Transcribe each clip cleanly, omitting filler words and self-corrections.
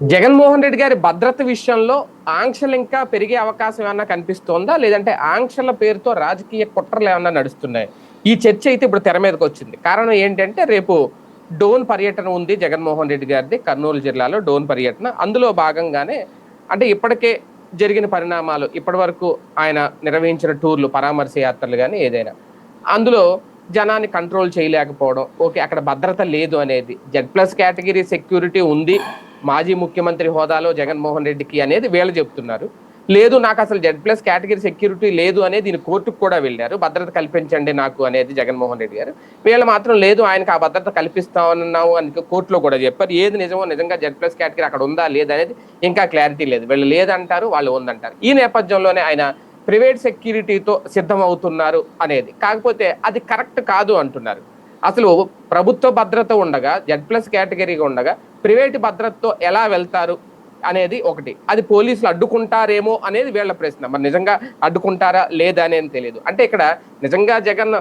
జగన్మోహన్ రెడ్డి గారి భద్రత విషయంలో ఆంక్షలు ఇంకా పెరిగే అవకాశం ఏమన్నా కనిపిస్తోందా, లేదంటే ఆంక్షల పేరుతో రాజకీయ కుట్రలు ఏమన్నా నడుస్తున్నాయి? ఈ చర్చ అయితే ఇప్పుడు తెర మీదకి వచ్చింది. కారణం ఏంటంటే రేపు డోన్ పర్యటన ఉంది జగన్మోహన్ రెడ్డి గారిది, కర్నూలు జిల్లాలో డోన్ పర్యటన. అందులో భాగంగానే అంటే ఇప్పటికే జరిగిన పరిణామాలు, ఇప్పటి వరకు ఆయన నిర్వహించిన టూర్లు, పరామర్శ యాత్రలు కానీ ఏదైనా, అందులో జనాన్ని కంట్రోల్ చేయలేకపోవడం, ఓకే అక్కడ భద్రత లేదు అనేది, Z+ కేటగిరీ సెక్యూరిటీ ఉంది మాజీ ముఖ్యమంత్రి హోదాలో జగన్మోహన్ రెడ్డికి అనేది వీళ్ళు చెప్తున్నారు. లేదు నాకు అసలు Z+ కేటగిరీ సెక్యూరిటీ లేదు అనేది దీని కోర్టుకు కూడా వెళ్ళారు, భద్రత కల్పించండి నాకు అనేది జగన్మోహన్ రెడ్డి గారు. వీళ్ళు మాత్రం లేదు ఆయనకు ఆ భద్రత కల్పిస్తామన్నావు అని కోర్టులో కూడా చెప్పారు. ఏది నిజమో, నిజంగా Z+ కేటగిరీ అక్కడ ఉందా లేదనేది ఇంకా క్లారిటీ లేదు. వీళ్ళు లేదంటారు, వాళ్ళు ఉందంటారు. ఈ నేపథ్యంలోనే ఆయన ప్రైవేట్ సెక్యూరిటీతో సిద్ధమవుతున్నారు అనేది. కాకపోతే అది కరెక్ట్ కాదు అంటున్నారు. అసలు ప్రభుత్వ భద్రత ఉండగా, Z+ కేటగిరీగా ఉండగా ప్రైవేట్ భద్రతతో ఎలా వెళ్తారు అనేది ఒకటి. అది పోలీసులు అడ్డుకుంటారేమో అనేది వీళ్ళ ప్రశ్న. మరి నిజంగా అడ్డుకుంటారా లేదా అనేది తెలియదు. అంటే ఇక్కడ నిజంగా జగన్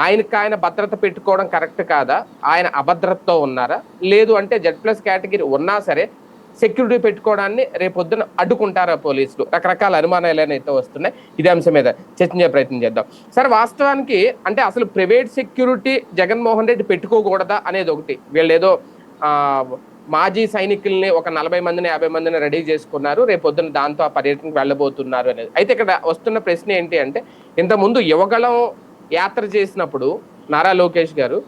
ఆయన భద్రత పెట్టుకోవడం కరెక్ట్ కాదా, ఆయన అభద్రతతో ఉన్నారా, లేదు అంటే Z+ కేటగిరీ ఉన్నా సరే సెక్యూరిటీ పెట్టుకోవడాన్ని రేపొద్దున అడ్డుకుంటారా పోలీసులు? రకరకాల అనుమానాలు అయితే వస్తున్నాయి. ఇదే అంశం మీద చర్చించే ప్రయత్నం చేద్దాం. సార్, వాస్తవానికి అంటే అసలు ప్రైవేట్ సెక్యూరిటీ జగన్మోహన్ రెడ్డి పెట్టుకోకూడదా అనేది ఒకటి. వీళ్ళు ఏదో మాజీ సైనికుల్ని ఒక 40 మందిని 50 మందిని రెడీ చేసుకున్నారు, రేపొద్దున దాంతో ఆ పర్యటనకు వెళ్ళబోతున్నారు అనేది. అయితే ఇక్కడ వస్తున్న ప్రశ్న ఏంటి అంటే, ఇంతకుముందు యువగళం యాత్ర చేసినప్పుడు నారా లోకేష్ గారు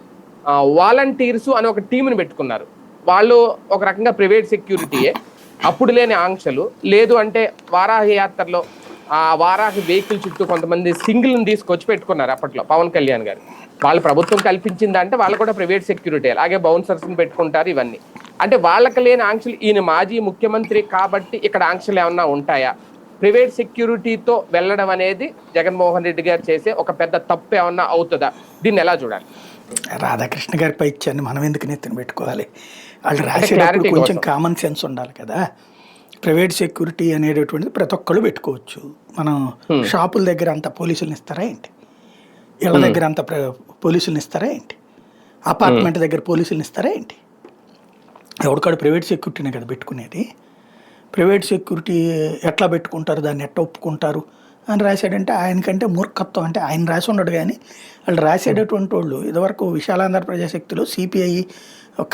వాలంటీర్స్ అని ఒక టీంని పెట్టుకున్నారు. వాళ్ళు ఒక రకంగా ప్రైవేట్ సెక్యూరిటీయే. అప్పుడు లేని ఆంక్షలు లేదు అంటే వారాహి యాత్రలో ఆ వారాహి వెహికల్ చుట్టూ కొంతమంది సింగిల్ని తీసుకొచ్చి పెట్టుకున్నారు అప్పట్లో పవన్ కళ్యాణ్ గారు. వాళ్ళు ప్రభుత్వం కల్పించిందంటే వాళ్ళు కూడా ప్రైవేట్ సెక్యూరిటీ, అలాగే బౌన్సర్స్ని పెట్టుకుంటారు. ఇవన్నీ అంటే వాళ్ళకి లేని ఆంక్షలు. ఈయన మాజీ ముఖ్యమంత్రి కాబట్టి ఇక్కడ ఆంక్షలు ఏమన్నా ఉంటాయా? ప్రైవేట్ సెక్యూరిటీతో వెళ్ళడం అనేది జగన్మోహన్ రెడ్డి గారు చేసే ఒక పెద్ద తప్పు ఏమన్నా అవుతుందా? దీన్ని ఎలా చూడాలి? రాధాకృష్ణ గారి పైత్యాన్ని మనం ఎందుకు నెత్తిన పెట్టుకోవాలి? వాళ్ళు రాసేటప్పుడు కొంచెం కామన్ సెన్స్ ఉండాలి కదా. ప్రైవేట్ సెక్యూరిటీ అనేటటువంటిది ప్రతి ఒక్కళ్ళు పెట్టుకోవచ్చు. మనం షాపుల దగ్గర అంత పోలీసులను ఇస్తారా ఏంటి? ఇళ్ళ దగ్గర అంత పోలీసులను ఇస్తారా ఏంటి? అపార్ట్మెంట్ దగ్గర పోలీసులను ఇస్తారా ఏంటి? ఎవరికాడు ప్రైవేట్ సెక్యూరిటీనే కదా పెట్టుకునేది. ప్రైవేట్ సెక్యూరిటీ ఎట్లా పెట్టుకుంటారు, దాన్ని ఎట్లా ఒప్పుకుంటారు అని రాశాడంటే ఆయనకంటే మూర్ఖత్వం. అంటే ఆయన రాసి ఉండడు కానీ వాళ్ళు రాసేటటువంటి వాళ్ళు ఇదివరకు విశాలాంధ్ర ప్రజాశక్తిలో సిపిఐ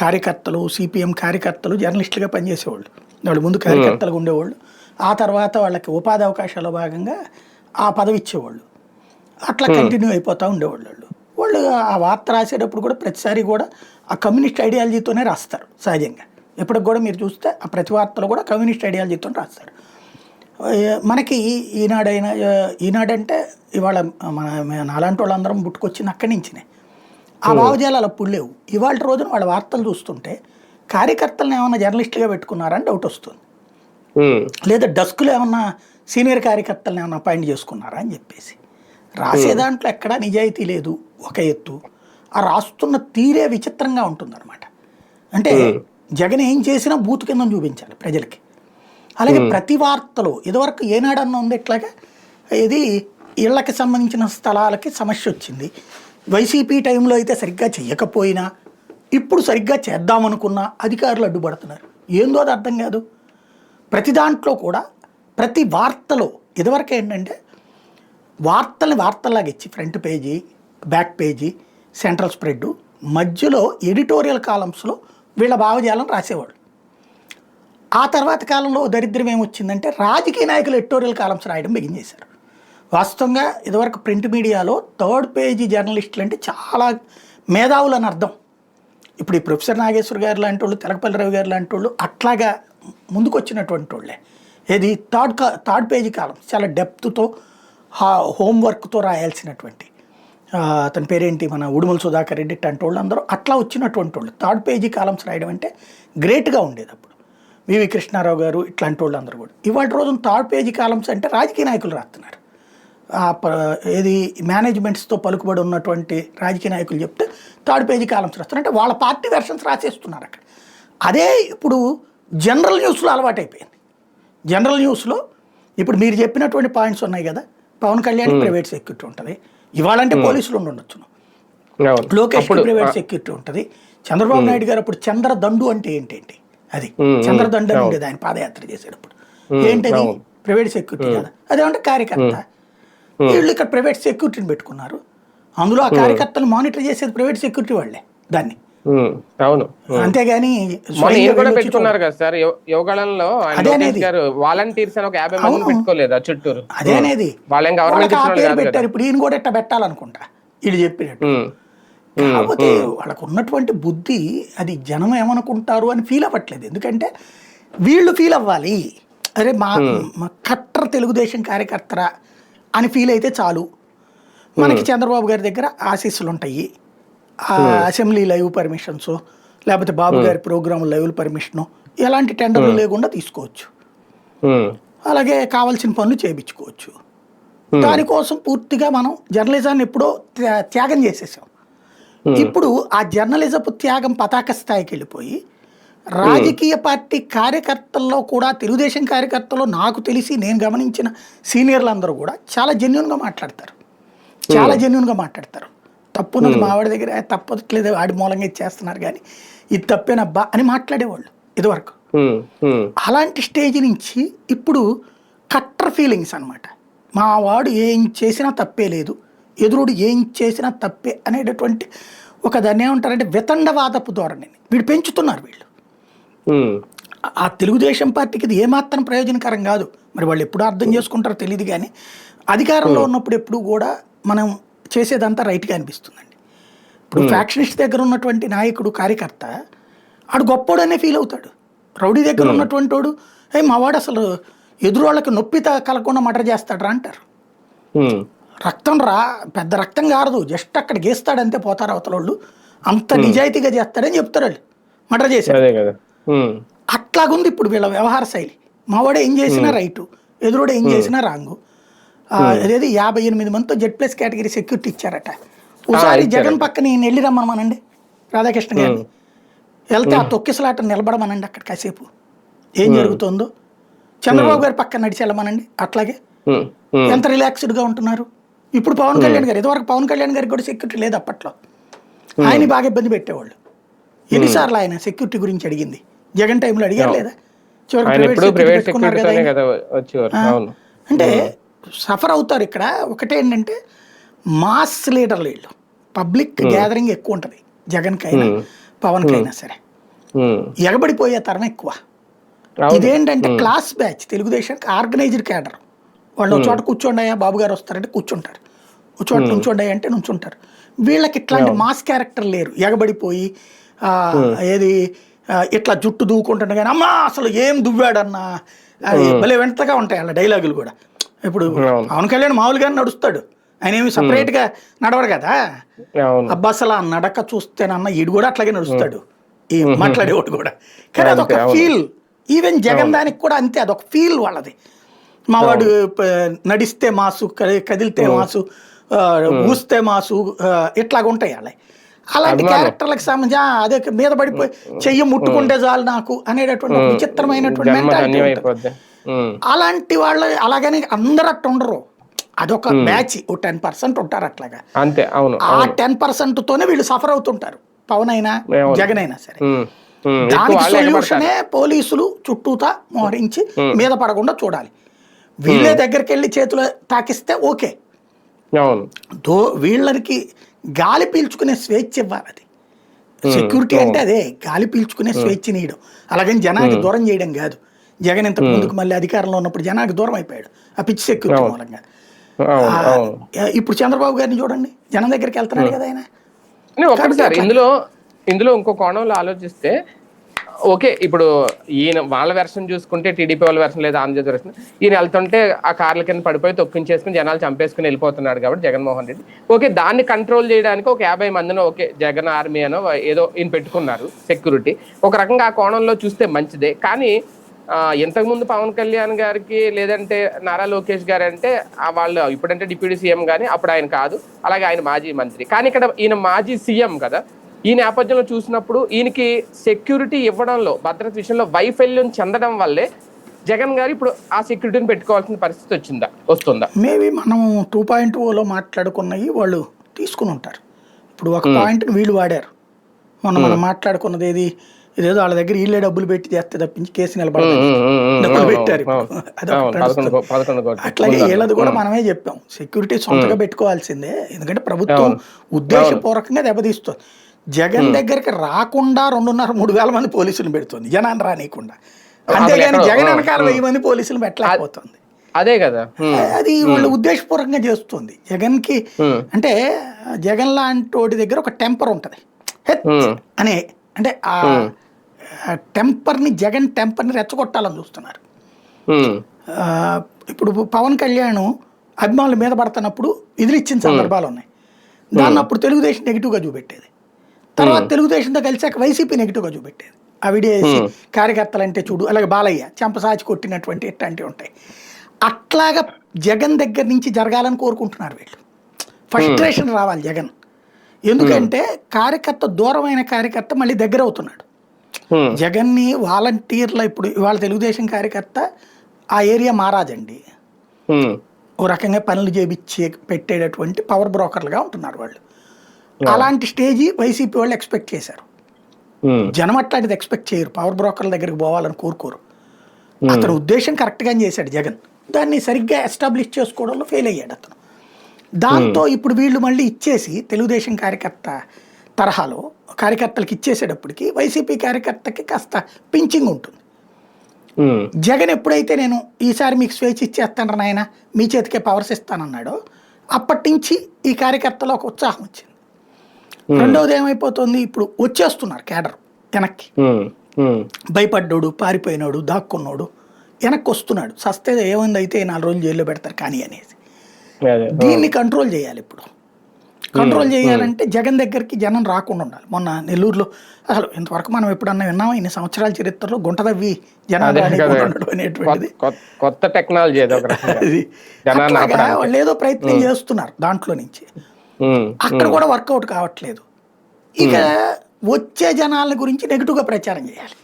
కార్యకర్తలు, సిపిఎం కార్యకర్తలు జర్నలిస్టులుగా పనిచేసేవాళ్ళు. వాళ్ళు ముందు కార్యకర్తలుగా ఉండేవాళ్ళు, ఆ తర్వాత వాళ్ళకి ఉపాధి అవకాశాల భాగంగా ఆ పదవి ఇచ్చేవాళ్ళు. అట్లా కంటిన్యూ అయిపోతూ ఉండేవాళ్ళు. వాళ్ళు ఆ వార్త రాసేటప్పుడు కూడా ప్రతిసారి కూడా ఆ కమ్యూనిస్ట్ ఐడియాలజీతోనే రాస్తారు సహజంగా. ఎప్పటికి కూడా మీరు చూస్తే ఆ ప్రతి వార్తలో కూడా కమ్యూనిస్ట్ ఐడియాలజీతో రాస్తారు. మనకి ఈనాడంటే ఇవాళ మన నాలాంటి వాళ్ళందరం పుట్టుకొచ్చింది అక్కడి నుంచినే. ఆ భావజాలాలు అప్పుడు లేవు. ఇవాళ రోజున వాళ్ళ వార్తలు చూస్తుంటే కార్యకర్తలను ఏమన్నా జర్నలిస్టులుగా పెట్టుకున్నారని డౌట్ వస్తుంది. లేదా డస్కులు ఏమన్నా సీనియర్ కార్యకర్తలను ఏమన్నా అపాయింట్ చేసుకున్నారా అని చెప్పేసి. రాసే దాంట్లో ఎక్కడా నిజాయితీ లేదు ఒక ఎత్తు, ఆ రాస్తున్న తీరే విచిత్రంగా ఉంటుందన్నమాట. అంటే జగన్ ఏం చేసినా బూతు కింద చూపించాలి ప్రజలకి. అలాగే ప్రతి వార్తలో ఇదివరకు ఏనాడన్నా ఉంది ఇట్లాగా, ఇది ఇళ్లకి సంబంధించిన స్థలాలకి సమస్య వచ్చింది. వైసీపీ టైంలో అయితే సరిగ్గా చెయ్యకపోయినా ఇప్పుడు సరిగ్గా చేద్దామనుకున్నా అధికారులు అడ్డుపడుతున్నారు. ఏందో అది అర్థం కాదు. ప్రతి దాంట్లో కూడా ప్రతి వార్తలో ఇదివరకు ఏంటంటే వార్తల్ని వార్తల్లాగా ఇచ్చి front page, back page, central spread, మధ్యలో ఎడిటోరియల్ కాలమ్స్లో వీళ్ళ భావజాలం రాసేవాళ్ళు. ఆ తర్వాత కాలంలో దరిద్రం ఏమొచ్చిందంటే రాజకీయ నాయకులు ఎడిటోరియల్ కాలమ్స్ రాయడం బిగించేశారు. వాస్తవంగా ఇదివరకు ప్రింట్ మీడియాలో థర్డ్ పేజీ జర్నలిస్టులు అంటే చాలా మేధావులు అని అర్థం. ఇప్పుడు ఈ ప్రొఫెసర్ నాగేశ్వర్ గారు లాంటి వాళ్ళు, తెలకపల్లి రవి గారు లాంటి వాళ్ళు అట్లాగా ముందుకు వచ్చినటువంటి వాళ్ళే. ఏది థర్డ్ పేజీ కాలమ్స్ చాలా డెప్త్తో హోంవర్క్తో రాయాల్సినటువంటి, అతని పేరేంటి, మన ఉడుమల సుధాకర్ రెడ్డి ఇట్లాంటి వాళ్ళు అందరూ అట్లా వచ్చినటువంటి వాళ్ళు. థర్డ్ పేజీ కాలమ్స్ రాయడం అంటే గ్రేట్గా ఉండేది అప్పుడు. వివి కృష్ణారావు గారు ఇట్లాంటి వాళ్ళు అందరూ కూడా. ఇవాళ రోజున థర్డ్ పేజీ కాలమ్స్ అంటే రాజకీయ నాయకులు రాస్తున్నారు. ఏది మేనేజ్మెంట్స్తో పలుకుబడి ఉన్నటువంటి రాజకీయ నాయకులు చెప్తే థర్డ్ పేజీ కాలమ్స్ రాస్తున్నారు. అంటే వాళ్ళ పార్టీ వెర్షన్స్ రాసేస్తున్నారు అక్కడ. అదే ఇప్పుడు జనరల్ న్యూస్లో అలవాటైపోయింది. జనరల్ న్యూస్లో ఇప్పుడు మీరు చెప్పినటువంటి పాయింట్స్ ఉన్నాయి కదా, పవన్ కళ్యాణ్ ప్రైవేట్ సెక్యూరిటీ ఉంటుంది, ఇవాళంటే పోలీసులు ఉండొచ్చును, లోకేష్ ప్రైవేట్ సెక్యూరిటీ ఉంటుంది, చంద్రబాబు నాయుడు గారు అప్పుడు చంద్రదండు అంటే ఏంటేంటి అది చంద్రదండ ఉండేది ఆయన పాదయాత్ర చేసేటప్పుడు. ఏంటది? ప్రైవేట్ సెక్యూరిటీ కదా, అదేమంటే కార్యకర్త. వీళ్ళు ఇక్కడ ప్రైవేట్ సెక్యూరిటీని పెట్టుకున్నారు, అందులో ఆ కార్యకర్తలు మానిటర్ చేసేది ప్రైవేట్ సెక్యూరిటీ వాళ్ళే దాన్ని. అవును, అంతేగాని పెట్టుకున్నారు కదా సార్ యువగళంలో వాలంటీర్స్ అని ఒక 50 మంది పెట్టుకోలేదా చుట్టూరు? అదే అనేది పెట్టారు. ఇప్పుడు ఈయన కూడా ఇట్లా పెట్టాలనుకుంటా వీళ్ళు చెప్పినట్టు. కాకపోతే వాళ్ళకు ఉన్నటువంటి బుద్ధి అది జనం ఏమనుకుంటారు అని ఫీల్ అవ్వట్లేదు. ఎందుకంటే వీళ్ళు ఫీల్ అవ్వాలి, అరే మా కట్టర్ తెలుగుదేశం కార్యకర్తరా అని ఫీల్ అయితే చాలు. మనకి చంద్రబాబు గారి దగ్గర ఆశీస్సులు ఉంటాయి, అసెంబ్లీ లైవ్ పర్మిషన్స్, లేకపోతే బాబు గారి ప్రోగ్రామ్ లైవ్ పర్మిషను, ఎలాంటి టెండర్లు లేకుండా తీసుకోవచ్చు, అలాగే కావాల్సిన పనులు చేయించుకోవచ్చు. దానికోసం పూర్తిగా మనం జర్నలిజాన్ని ఎప్పుడో త్యాగం చేసేసాం. ఇప్పుడు ఆ జర్నలిజపు త్యాగం పతాక స్థాయికి వెళ్ళిపోయి రాజకీయ పార్టీ కార్యకర్తల్లో కూడా, తెలుగుదేశం కార్యకర్తల్లో నాకు తెలిసి నేను గమనించిన సీనియర్లు అందరూ కూడా చాలా జెన్యున్గా మాట్లాడతారు, చాలా జెన్యున్గా మాట్లాడతారు. తప్పున్నది మా వాడి దగ్గర తప్పట్లేదు, ఆడి మూలంగా ఇచ్చేస్తున్నారు కానీ ఇది తప్పేనబ్బా అని మాట్లాడేవాళ్ళు ఇదివరకు. అలాంటి స్టేజ్ నుంచి ఇప్పుడు కట్టర్ ఫీలింగ్స్ అనమాట. మా వాడు ఏం చేసినా తప్పే లేదు, ఎదురుడు ఏం చేసినా తప్పే అనేటటువంటి ఒక దాన్ని ఏమంటారంటే వితండవాదపు ధోరణిని వీడు పెంచుతున్నారు. వీళ్ళు ఆ తెలుగుదేశం పార్టీకి ఇది ఏమాత్రం ప్రయోజనకరం కాదు. మరి వాళ్ళు ఎప్పుడు అర్థం చేసుకుంటారో తెలియదు, కానీ అధికారంలో ఉన్నప్పుడు ఎప్పుడు కూడా మనం చేసేదంతా రైట్గా అనిపిస్తుందండి. ఇప్పుడు ఫ్యాక్షనిస్ట్ దగ్గర ఉన్నటువంటి నాయకుడు కార్యకర్త ఆడు గొప్పోడు అనే ఫీల్ అవుతాడు. రౌడీ దగ్గర ఉన్నటువంటి వాడు మా వాడు అసలు ఎదురు వాళ్ళకి నొప్పి కలగకుండా మర్డర్ చేస్తాడు అంటారు. రక్తం పెద్ద రక్తం కారదు, జస్ట్ అక్కడ గీస్తాడంతే పోతారు అవతల వాళ్ళు, అంత నిజాయితీగా చేస్తాడని చెప్తారు వాళ్ళు మర్డర్ చేశారు. అట్లాగుంది ఇప్పుడు వీళ్ళ వ్యవహార శైలి. మావాడే ఏం చేసినా రైటు, ఎదురుడు ఏం చేసినా రాంగు. అదేది 58 మందితో Z+ కేటగిరీ సెక్యూరిటీ ఇచ్చారట. ఒకసారి జగన్ పక్కన ఈయన వెళ్ళి రమ్మనమనండి, రాధాకృష్ణ గారిని వెళ్తే ఆ తొక్కిసలాట నిలబడమనండి అక్కడ కాసేపు, ఏం జరుగుతుందో. చంద్రబాబు గారి పక్కన నడిచి వెళ్ళమనండి, అట్లాగే ఎంత రిలాక్స్డ్గా ఉంటున్నారు. ఇప్పుడు పవన్ కళ్యాణ్ గారు, ఇదివరకు పవన్ కళ్యాణ్ గారికి కూడా సెక్యూరిటీ లేదు అప్పట్లో, ఆయన బాగా ఇబ్బంది పెట్టేవాళ్ళు. ఎన్నిసార్లు ఆయన సెక్యూరిటీ గురించి అడిగింది? జగన్ టైంలో అడిగారు లేదా? చివరికి ప్రైవేట్ పెట్టుకున్నారు కదా. అంటే సఫర్ అవుతారు. ఇక్కడ ఒకటే ఏంటంటే మాస్ లీడర్లు వీళ్ళు, పబ్లిక్ గ్యాదరింగ్ ఎక్కువ ఉంటుంది జగన్కైనా పవన్కైనా సరే, ఎగబడిపోయే తరం ఎక్కువ. ఇదేంటంటే క్లాస్ బ్యాచ్, తెలుగుదేశానికి ఆర్గనైజ్డ్ క్యాడర్. వాళ్ళు ఒక చోట కూర్చోండాయా బాబు గారు వస్తారంటే కూర్చుంటారు, ఒక చోట నుంచోండాయా అంటే నుంచుంటారు. వీళ్ళకి ఇట్లాంటి మాస్ క్యారెక్టర్ లేరు, ఎగబడిపోయి ఏది ఇట్లా జుట్టు దూకుంటుండే కానీ అమ్మా అసలు ఏం దువ్వాడన్నా భలే వెంటగా ఉంటాయి వాళ్ళ డైలాగులు కూడా. ఇప్పుడు పవన్ కళ్యాణ్ మామూలుగానే నడుస్తాడు, ఆయన ఏమి సపరేట్గా నడవడు కదా. అబ్బా అసలు ఆ నడక చూస్తేనన్న ఈడు కూడా అట్లాగే నడుస్తాడు, ఈ మాట్లాడేవాడు కూడా. కానీ అదొక ఫీల్, ఈవెన్ జగన్ దానికి కూడా అంతే, అదొక ఫీల్ వాళ్ళది. మావాడు నడిస్తే మాసు, కదిలితే మాసు, ఊస్తే మాసు, ఇట్లాగా ఉంటాయి వాళ్ళ. అలాంటి క్యారెక్టర్లకు సంబంధించి అదే మీద పడిపోయి చెయ్యి ముట్టుకుంటే చాలు నాకు అనేటటువంటి విచిత్రమైనటువంటి మెంటాలిటీ ఉంటుంది. అలాంటి వాళ్ళు అలాగని అందరూ అట్టు ఉండరు, అదొక బ్యాచ్, ఓ 10% ఉంటారు అట్లాగా. అంతే, అవును. ఆ 10% తోనే వీళ్ళు సఫర్ అవుతుంటారు, పవన్ అయినా జగన్ అయినా సరే. దానికి సొల్యూషనే పోలీసులు చుట్టూతా మోహరించి మీద పడకుండా చూడాలి. వీళ్ళే దగ్గరికి వెళ్ళి చేతులు తాకిస్తే ఓకే, వీళ్ళకి గాలి పీల్చుకునే స్వేచ్ఛ ఇవ్వాలి. అది సెక్యూరిటీ అంటే అదే, గాలి పీల్చుకునే స్వేచ్ఛ నీయడం, అలాగని జనానికి దూరం చేయడం కాదు. జగన్ ఇంతకు ముందుకు మళ్ళీ అధికారంలో ఉన్నప్పుడు జనానికి దూరం అయిపోయాడు ఆ పిచ్చి సెక్యూరిటీ మూలంగా. ఇప్పుడు చంద్రబాబు గారిని చూడండి, జనం దగ్గరికి వెళ్తున్నాడు కదా ఆయన. ఒకసారి ఇందులో ఇంకో కోణంలో ఆలోచిస్తే ఓకే, ఇప్పుడు ఈయన వాళ్ళ వెర్షన్ చూసుకుంటే టీడీపీ వాళ్ళ వెర్షన్ లేదా ఆంధ్రజ్యోతి వెర్షన్, ఈయన వెళ్తుంటే ఆ కార్ల కింద పడిపోయి తొక్కించేసుకుని జనాలు చంపేసుకుని వెళ్ళిపోతున్నాడు కాబట్టి జగన్మోహన్ రెడ్డి ఓకే, దాన్ని కంట్రోల్ చేయడానికి ఒక 50 మందినో ఓకే జగన్ ఆర్మీ అనో ఏదో ఈయన పెట్టుకున్నారు సెక్యూరిటీ. ఒక రకంగా ఆ కోణంలో చూస్తే మంచిదే. కానీ ఇంతకుముందు పవన్ కళ్యాణ్ గారికి లేదంటే నారా లోకేష్ గారు అంటే వాళ్ళు ఇప్పుడంటే డిప్యూటీ సీఎం కానీ అప్పుడు ఆయన కాదు, అలాగే ఆయన మాజీ మంత్రి. కానీ ఇక్కడ ఈయన మాజీ సీఎం కదా. ఈ నేపథ్యంలో చూసినప్పుడు ఈయనకి సెక్యూరిటీ ఇవ్వడంలో, భద్రత విషయంలో వైఫల్యం చెందడం వల్లే జగన్ గారు ఇప్పుడు ఆ సెక్యూరిటీని పెట్టుకోవాల్సిన పరిస్థితి వస్తుందా? మేబీ మనం 2.0లో మాట్లాడుకున్నవి వాళ్ళు తీసుకుని ఉంటారు. ఇప్పుడు ఒక పాయింట్ని వీళ్ళు వాడారు. మనం మాట్లాడుకున్నది ఏది, ఇదేదో వాళ్ళ దగ్గర వీళ్ళే డబ్బులు పెట్టి చేస్తే తప్పించి కేసు నిలబడదు, డబ్బులు పెట్టారు ఇప్పుడు. అదొకటి నడుస్తుంది. అట్లాగే వీళ్ళది కూడా మనమే చెప్పాం, సెక్యూరిటీ సొంతగా పెట్టుకోవాల్సిందే, ఎందుకంటే ప్రభుత్వం ఉద్దేశపూర్వకంగా దెబ్బతీస్తుంది. జగన్ దగ్గరికి రాకుండా 2,500-3 వేల మంది పోలీసులు పెడుతుంది, జనాన్ని రానియకుండా. అంతేగాని జగన్ వెనకాల 1000 మంది పోలీసులు పెట్టలేకపోతుంది. అదే కదా, అది వాళ్ళు ఉద్దేశపూర్వకంగా చేస్తుంది. జగన్ కి అంటే జగన్ లాంటి వాటి దగ్గర ఒక టెంపర్ ఉంటది అనే, అంటే ఆ టెంపర్ ని, జగన్ టెంపర్ ని రెచ్చగొట్టాలని చూస్తున్నారు. ఇప్పుడు పవన్ కళ్యాణ్ అభిమానుల మీద పడుతున్నప్పుడు ఇదిలిచ్చిన సందర్భాలు ఉన్నాయి. దాన్ని అప్పుడు తెలుగుదేశం నెగిటివ్ గా చూపెట్టేది, తర్వాత తెలుగుదేశంతో కలిసాక వైసీపీ నెగిటివ్ గా చూపెట్టేది. ఆ వీడియో వేసి కార్యకర్తలు అంటే చూడు, అలాగే బాలయ్య చెంపసాచి కొట్టినటువంటి ఇట్లాంటివి ఉంటాయి. అట్లాగా జగన్ దగ్గర నుంచి జరగాలని కోరుకుంటున్నారు వీళ్ళు. ఫ్రస్ట్రేషన్ రావాలి జగన్, ఎందుకంటే కార్యకర్త, దూరమైన కార్యకర్త మళ్ళీ దగ్గర అవుతున్నాడు. జగన్ని వాలంటీర్ల, ఇప్పుడు ఇవాళ తెలుగుదేశం కార్యకర్త ఆ ఏరియా మారాజండి, ఓ రకంగా పనులు చేపించి పెట్టేటటువంటి పవర్ బ్రోకర్లుగా ఉంటున్నారు వాళ్ళు. అలాంటి స్టేజీ వైసీపీ వాళ్ళు ఎక్స్పెక్ట్ చేశారు. జనం అట్లాంటిది ఎక్స్పెక్ట్ చేయరు, పవర్ బ్రోకర్ల దగ్గరికి పోవాలని కోరుకోరు. అతను ఉద్దేశం కరెక్ట్గానే చేశాడు జగన్, దాన్ని సరిగ్గా ఎస్టాబ్లిష్ చేసుకోవడంలో ఫెయిల్ అయ్యాడు అతను. దాంతో ఇప్పుడు వీళ్ళు మళ్ళీ ఇచ్చేసి తెలుగుదేశం కార్యకర్త తరహాలో కార్యకర్తలకు ఇచ్చేసేటప్పటికి వైసీపీ కార్యకర్తకి కాస్త పించింగ్ ఉంటుంది. జగన్ ఎప్పుడైతే నేను ఈసారి మీకు స్వేచ్ఛ ఇచ్చేస్తాను నాయన, మీ చేతికే పవర్స్ ఇస్తానన్నాడో అప్పటి నుంచి ఈ కార్యకర్తలో ఒక ఉత్సాహం వచ్చింది. రెండవది ఏమైపోతుంది, ఇప్పుడు వచ్చేస్తున్నారు కేడర్ వెనక్కి, భయపడ్డాడు, పారిపోయినాడు, దాక్కున్నాడు, వెనక్కి వస్తున్నాడు. సస్తే ఏముంది అయితే 4 రోజులు జైల్లో పెడతారు కానీ అనేసి. దీన్ని కంట్రోల్ చేయాలి. ఇప్పుడు కంట్రోల్ చేయాలంటే జగన్ దగ్గరికి జనం రాకుండా ఉండాలి. మొన్న నెల్లూరులో అసలు ఇంతవరకు మనం ఎప్పుడన్నా విన్నామా ఇన్ని సంవత్సరాల చరిత్రలో గుంట తవ్వి జనాలు అనేటువంటిది కొత్త టెక్నాలజీ. వాళ్ళు ఏదో ప్రయత్నం చేస్తున్నారు దాంట్లో నుంచి, అక్కడ కూడా వర్కౌట్ కావట్లేదు. ఇక వచ్చే జనాల గురించి నెగిటివ్గా ప్రచారం చేయాలి.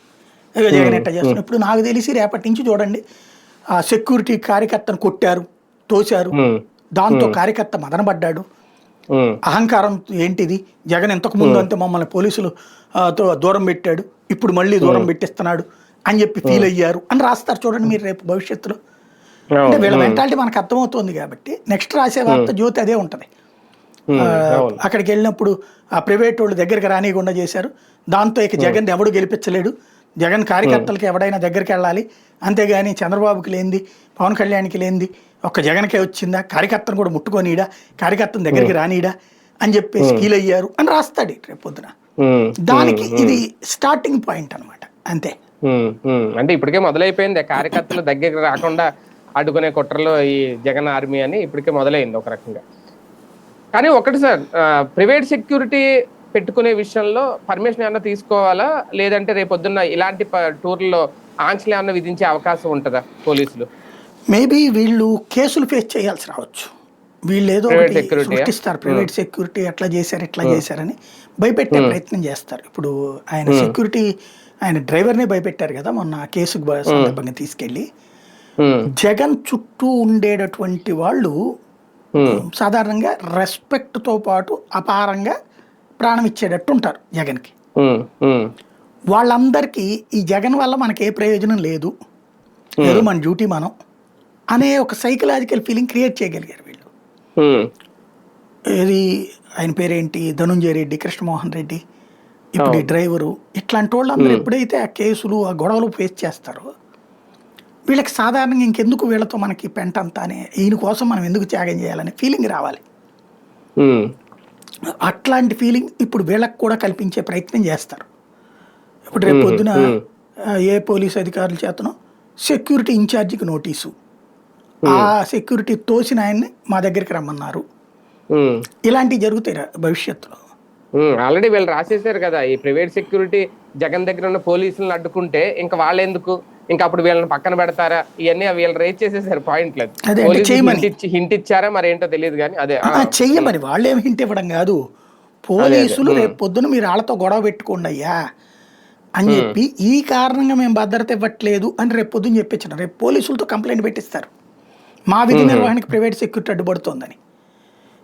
జగన్ ఎట్లా చేస్తున్నారు ఇప్పుడు నాకు తెలిసి రేపటి నుంచి చూడండి, ఆ సెక్యూరిటీ కార్యకర్తను కొట్టారు, తోశారు, దాంతో కార్యకర్త మదనపడ్డాడు. అహంకారం ఏంటిది, జగన్ ఇంతకు ముందు అంతే మమ్మల్ని పోలీసులు దూరం పెట్టాడు, ఇప్పుడు మళ్ళీ దూరం పెట్టిస్తున్నాడు అని చెప్పి ఫీల్ అయ్యారు అని రాస్తారు చూడండి మీరు రేపు భవిష్యత్తులో. అంటే వీళ్ళ మెంటాలిటీ మనకు అర్థమవుతుంది కాబట్టి నెక్స్ట్ రాసే వార్త జ్యోతి అదే ఉంటది. అక్కడికి వెళ్ళినప్పుడు ఆ ప్రైవేట్ వాళ్ళు దగ్గరికి రానియకుండా చేశారు, దాంతో ఇక జగన్ ఎవడు గెలిపించలేడు, జగన్ కార్యకర్తలకి ఎవడైనా దగ్గరికి వెళ్ళాలి, అంతేగాని చంద్రబాబుకి లేనిది, పవన్ కళ్యాణ్కి లేనిది ఒక్క జగన్కే వచ్చిందా, కార్యకర్తను కూడా ముట్టుకోనీడా, కార్యకర్తను దగ్గరికి రానీడా అని చెప్పేసి ఫీల్ అయ్యారు అని రాస్తాడు రేపు పొద్దున. దానికి ఇది స్టార్టింగ్ పాయింట్ అనమాట, అంతే. అంటే ఇప్పటికే మొదలైపోయింది కార్యకర్తలు దగ్గరికి రాకుండా అడ్డుకునే కుట్రలో ఈ జగన్ ఆర్మీ అని ఇప్పటికే మొదలైంది ఒక రకంగా. కానీ ఒకటి సార్, ప్రైవేట్ సెక్యూరిటీ పెట్టుకునే విషయంలో పర్మిషన్ ఏమన్నా తీసుకోవాలా, లేదంటే రేపొద్దున్న ఇలాంటి టూర్లో ఆంక్షలు ఏమన్నా విధించే అవకాశం ఉంటుందా పోలీసులు? మేబీ వీళ్ళు కేసులు ఫేస్ చేయాల్సి రావచ్చు. వీళ్ళు ఏదో సృష్టిస్తారు, ప్రైవేట్ సెక్యూరిటీ ఎట్లా చేశారు ఇట్లా చేశారని భయపెట్టే ప్రయత్నం చేస్తారు. ఇప్పుడు ఆయన సెక్యూరిటీ, ఆయన డ్రైవర్నే భయపెట్టారు కదా మొన్న కేసుకు సందర్భంగా తీసుకెళ్ళి. జగన్ చుట్టూ ఉండేటటువంటి వాళ్ళు సాధారణంగా రెస్పెక్ట్తో పాటు అపారంగా ప్రాణం ఇచ్చేటట్టు ఉంటారు జగన్కి. వాళ్ళందరికీ ఈ జగన్ వల్ల మనకి ఏ ప్రయోజనం లేదు, ఏదో మన డ్యూటీ మనం అనే ఒక సైకలాజికల్ ఫీలింగ్ క్రియేట్ చేయగలిగారు వీళ్ళు. ఇది ఆయన పేరేంటి, ధనుంజయ రెడ్డి, కృష్ణమోహన్ రెడ్డి, ఇప్పుడు ఈ డ్రైవరు, ఇట్లాంటి వాళ్ళందరూ ఎప్పుడైతే ఆ కేసులు ఆ గొడవలు ఫేస్ చేస్తారో వీళ్ళకి సాధారణంగా ఇంకెందుకు వీళ్ళతో మనకి పెంట అంతా అనే, ఈయన కోసం మనం ఎందుకు త్యాగం చేయాలనే ఫీలింగ్ రావాలి. అట్లాంటి ఫీలింగ్ ఇప్పుడు వీళ్ళకి కూడా కల్పించే ప్రయత్నం చేస్తారు. ఇప్పుడు రేపు పొద్దున ఏ పోలీస్ అధికారుల చేతనో సెక్యూరిటీ ఇన్ఛార్జికి నోటీసు, ఆ సెక్యూరిటీ తోసిన ఆయన్ని మా దగ్గరికి రమ్మన్నారు, ఇలాంటివి జరుగుతాయి భవిష్యత్తులో. ఆల్రెడీ వీళ్ళు రాసేసారు కదా, ఈ ప్రైవేట్ సెక్యూరిటీ జగన్ దగ్గర ఉన్న పోలీసులను అడ్డుకుంటే ఇంకా వాళ్ళెందుకు, ఇంకా అప్పుడు వీళ్ళని పక్కన పెడతారా, ఇవన్నీ వీళ్ళు రేజ్ చేసేసారు పాయింట్లు. హింట్ ఇచ్చారా మరి ఏంటో తెలియదు కానీ అదే చెయ్యమని వాళ్ళు ఏమి హింట్ ఇవ్వడం కాదు, పోలీసులు రేపు పొద్దున మీరు వాళ్ళతో గొడవ పెట్టుకోండి అయ్యా అని చెప్పి ఈ కారణంగా మేము భద్రత ఇవ్వట్లేదు అని రేపు పొద్దున చెప్పించారు. రేపు పోలీసులతో కంప్లైంట్ పెట్టిస్తారు మా విధి నిర్వహణకి ప్రైవేట్ సెక్యూరిటీ అడ్డుపడుతోందని.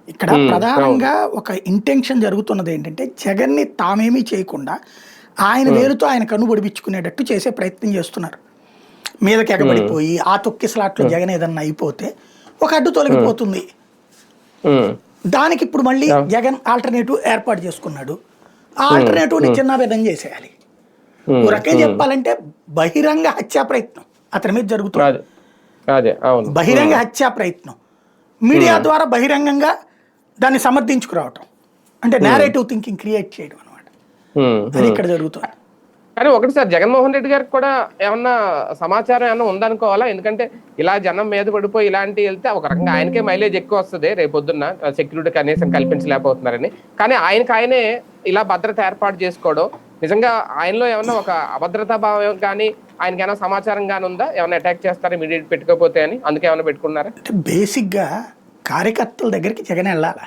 ఇక్కడ ప్రధానంగా ఒక ఇంటెన్షన్ జరుగుతున్నది ఏంటంటే జగన్ని తామేమీ చేయకుండా ఆయన వేలుతో ఆయన కన్ను పొడిపించుకునేటట్టు చేసే ప్రయత్నం చేస్తున్నారు. మీదకి ఎగబడిపోయి ఆ తొక్కిసలాట్లో జగన్ ఏదన్నా అయిపోతే ఒక అడ్డు తొలగిపోతుంది. దానికి ఇప్పుడు మళ్ళీ జగన్ ఆల్టర్నేటివ్ ఏర్పాటు చేసుకున్నాడు. ఆ ఆల్టర్నేటివ్ని చిన్నాభిన్నం చేసేయాలి. ఓ రకంగా చెప్పాలంటే బహిరంగ హత్యా ప్రయత్నం అతని మీద జరుగుతుంది. బహిరంగ హత్యా ప్రయత్నం మీడియా ద్వారా బహిరంగంగా దాన్ని సమర్థించుకురావటం, అంటే నేరేటివ్ థింకింగ్ క్రియేట్ చేయడం అనమాట. అది ఇక్కడ జరుగుతుంది. కానీ ఒకటి సార్, జగన్మోహన్ రెడ్డి గారికి కూడా ఏమన్నా సమాచారం ఏమన్నా ఉందనుకోవాలా? ఎందుకంటే ఇలా జనం మీద పడిపోయి ఇలాంటివి వెళ్తే ఒక రకంగా ఆయనకే మైలేజ్ ఎక్కువ వస్తుంది రేపొద్దున్న, సెక్యూరిటీ కనీసం కల్పించలేకపోతున్నారని. కానీ ఆయనే ఇలా భద్రత ఏర్పాటు చేసుకోవడం నిజంగా ఆయనలో ఏమన్నా ఒక అభద్రతా భావం కానీ ఆయనకి ఏమైనా సమాచారం కానీ ఉందా? ఏమైనా అటాక్ చేస్తారా ఇమీడియట్ పెట్టుకోకపోతే అని, అందుకే ఏమైనా పెట్టుకున్నారా? అంటే బేసిక్గా కార్యకర్తల దగ్గరికి జగన్ వెళ్ళాలా,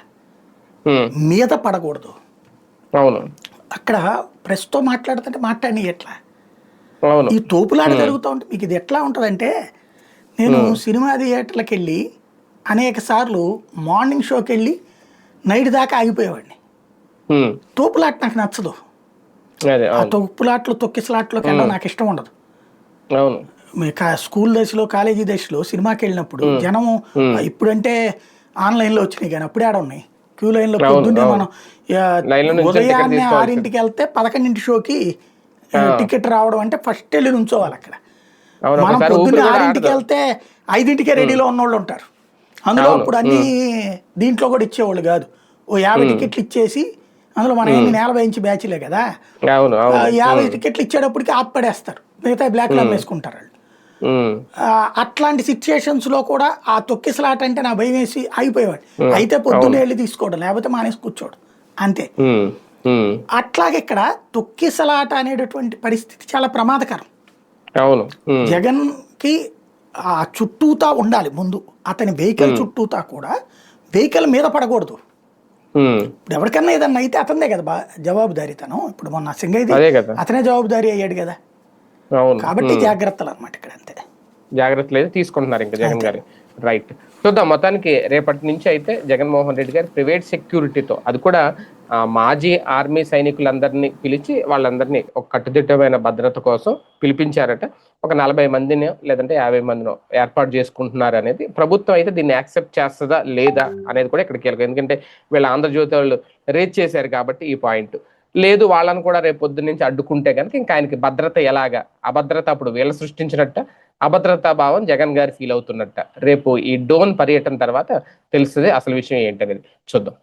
మీద పడకూడదు. అవును. అక్కడ ప్రెస్తో మాట్లాడుతుంటే మాట్లాడి ఎట్లా ఈ తోపులాట జరుగుతూ ఉంటే మీకు ఇది ఎట్లా ఉంటుందంటే, నేను సినిమా థియేటర్లకు వెళ్ళి అనేక సార్లు మార్నింగ్ షోకి వెళ్ళి నైట్ దాకా ఆగిపోయేవాడిని. తోపులాట నాకు నచ్చదు. ఆ తోపులాట్లు తొక్కిసలాట్లోకి వెళ్ళడం నాకు ఇష్టం ఉండదు. స్కూల్ దశలో కాలేజీ దశలో సినిమాకి వెళ్ళినప్పుడు జనం ఇప్పుడంటే ఆన్లైన్లో వచ్చినాయి, కానీ అప్పుడే ఆడ ఉన్నాయి క్యూ లైన్లో. పొద్దున్నే మనం ఉదయాన్నే 6ంటికి వెళ్తే 11ంటి షోకి టికెట్ రావడం అంటే ఫస్ట్ వెళ్ళి నుంచోవాలి అక్కడ. మనం పొద్దున్నే 6ంటికి వెళ్తే 5ంటికే రెడీలో ఉన్నోళ్ళు ఉంటారు. అందులో అప్పుడు అన్ని దీంట్లో కూడా ఇచ్చేవాళ్ళు కాదు. ఓ 50 టికెట్లు ఇచ్చేసి, అందులో మన 40 ఇంచ్ బ్యాచ్లే కదా, 50 టికెట్లు ఇచ్చేటప్పటికి ఆపడేస్తారు, మిగతా బ్లాక్లో అమ్మేసుకుంటారు వాళ్ళు. అట్లాంటి సిచ్యుయేషన్స్ లో కూడా ఆ తొక్కిసలాట అంటే నా భయం వేసి ఆగిపోయేవాడు. అయితే పొద్దున్నే వెళ్ళి తీసుకోవడం, లేకపోతే మానేసి కూర్చోవడం, అంతే. అట్లాగే ఇక్కడ తొక్కిసలాట అనేటటువంటి పరిస్థితి చాలా ప్రమాదకరం. జగన్ కి ఆ చుట్టూతా ఉండాలి ముందు, అతని వెహికల్ చుట్టూతా కూడా వెహికల్ మీద పడకూడదు. ఇప్పుడు ఎవరికన్నా ఏదన్నా అయితే అతనిదే కదా జవాబుదారీతనం. ఇప్పుడు మొన్న సింగయ్య అతనే జవాబుదారీ అయ్యాడు కదా, కాబట్టి జాగ్రత్తలు అనమాట ఇక్కడ. అంతే జాగ్రత్తలు అయితే తీసుకుంటున్నారు ఇంకా జగన్ గారు. రైట్, చూద్దాం. మొత్తానికి రేపటి నుంచి అయితే జగన్మోహన్ రెడ్డి గారు ప్రైవేట్ సెక్యూరిటీతో, అది కూడా మాజీ ఆర్మీ సైనికులందరినీ పిలిచి వాళ్ళందరినీ ఒక కట్టుదిట్టమైన భద్రత కోసం పిలిపించారట. ఒక 40 మందిని లేదంటే 50 మందినో ఏర్పాటు చేసుకుంటున్నారు అనేది. ప్రభుత్వం అయితే దీన్ని యాక్సెప్ట్ చేస్తుందా లేదా అనేది కూడా ఇక్కడ కీలకం. ఎందుకంటే వీళ్ళ ఆంధ్రజ్యోతి వాళ్ళు రేజ్ చేశారు కాబట్టి ఈ పాయింట్. లేదు వాళ్ళని కూడా రేపు పొద్దున్న నుంచి అడ్డుకుంటే కనుక ఇంకా ఆయనకి భద్రత ఎలాగా, అభద్రత అప్పుడు వీళ్ళు సృష్టించినట్ట, అభద్రతా భావం జగన్ గారు ఫీల్ అవుతున్నట్ట. రేపు ఈ డోన్ పర్యటన తర్వాత తెలుస్తుంది అసలు విషయం ఏంటనేది. చూద్దాం.